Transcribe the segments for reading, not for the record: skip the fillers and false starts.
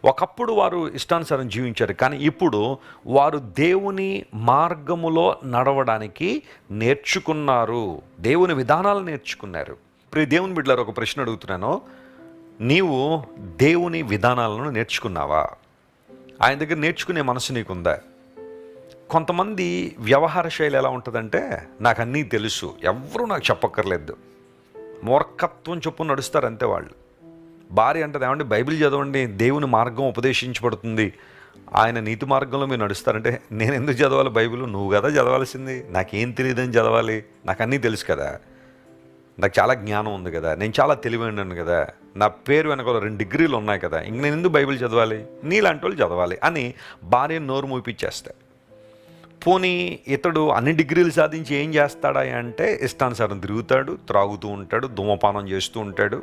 ఒకప్పుడు వారు ఇష్టానుసారం జీవించారు, కానీ ఇప్పుడు వారు దేవుని మార్గములో నడవడానికి నేర్చుకున్నారు, దేవుని విధానాలు నేర్చుకున్నారు. ప్రియ దేవుని బిడ్డలారా, ఒక ప్రశ్న అడుగుతున్నాను. నీవు దేవుని విధానాలను నేర్చుకున్నావా? ఆయన దగ్గర నేర్చుకునే మనసు నీకుందా? కొంతమంది వ్యవహార శైలి ఎలా ఉంటుందంటే, నాకు అన్నీ తెలుసు, ఎవరూ నాకు చెప్పక్కర్లేదు, మూర్ఖత్వం చొప్పున నడుస్తారు అంతే వాళ్ళు. భార్య అంటది, ఏమంటే బైబిల్ చదవండి, దేవుని మార్గం ఉపదేశించబడుతుంది, ఆయన నీతి మార్గంలో మీరు నడుస్తారంటే, నేను ఎందుకు చదవాలి బైబిల్? నువ్వు కదా చదవాల్సింది. నాకేం తెలియదని చదవాలి? నాకు అన్నీ తెలుసు కదా, నాకు చాలా జ్ఞానం ఉంది కదా, నేను చాలా తెలివైనాను కదా, నా పేరు వెనకాల 2 డిగ్రీలు ఉన్నాయి కదా, ఇంక నేను ఎందుకు బైబిల్ చదవాలి? నీలాంటి వాళ్ళు చదవాలి అని భార్య నోరు మూపిచ్చేస్తాడు. పోనీ ఇతడు అన్ని డిగ్రీలు సాధించి ఏం చేస్తాడా అంటే, ఇష్టానుసారం తిరుగుతాడు, త్రాగుతూ ఉంటాడు, ధూమపానం చేస్తూ ఉంటాడు.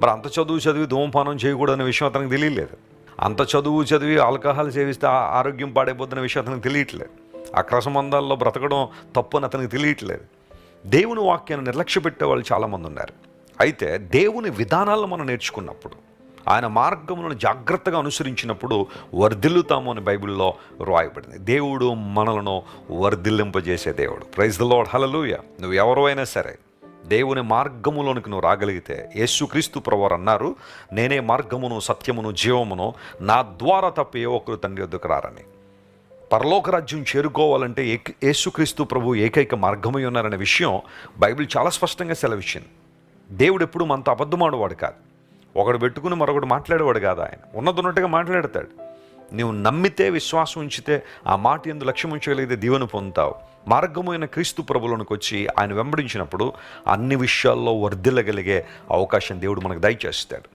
మరి అంత చదువు చదివి ధూమపానం చేయకూడదనే విషయం అతనికి తెలియలేదు. అంత చదువు చదివి ఆల్కహాల్ సేవిస్తే ఆరోగ్యం పాడైపోతున్న విషయం అతనికి తెలియట్లేదు. అక్రమ సంబంధాల్లో బ్రతకడం తప్పు అని అతనికి తెలియట్లేదు. దేవుని వాక్యాన్ని నిర్లక్ష్య పెట్టే వాళ్ళు చాలామంది ఉన్నారు. అయితే దేవుని విధానాలను మనం నేర్చుకున్నప్పుడు, ఆయన మార్గములను జాగ్రత్తగా అనుసరించినప్పుడు వర్ధిల్లుతాము అని బైబిల్లో రాయబడింది. దేవుడు మనలను వర్ధిల్లింపజేసే దేవుడు. ప్రైజ్ ద లార్డ్, హల్లెలూయా. నువ్వు ఎవరు అయినా సరే దేవుని మార్గములోనికి నువ్వు రాగలిగితే, యేసుక్రీస్తు ప్రభువారు అన్నారు, నేనే మార్గమును సత్యమును జీవమును, నా ద్వారా తప్ప ఏ ఒక్కరు తండ్రి వద్దకు రారని. పరలోక రాజ్యం చేరుకోవాలంటే యేసుక్రీస్తు ప్రభు ఏకైక మార్గమై ఉన్నారనే విషయం బైబిల్ చాలా స్పష్టంగా సెలవిచ్చింది. దేవుడు ఎప్పుడు మనతో అబద్ధమాడేవాడు కాదు, ఒకడు పెట్టుకుని మరొకడు మాట్లాడేవాడు కాదు. ఆయన ఉన్నట్టుగా మాట్లాడతాడు. నీవు నమ్మితే, విశ్వాసం ఉంచితే, ఆ మాట యందు లక్ష్యం ఉంచగలిగితే దీవెన పొందుతావు. మార్గమైన క్రీస్తు ప్రభువులోనికి వచ్చి ఆయన వెంబడించినప్పుడు అన్ని విషయాల్లో వర్ధిల్లగలిగే అవకాశం దేవుడు మనకు దయచేస్తాడు.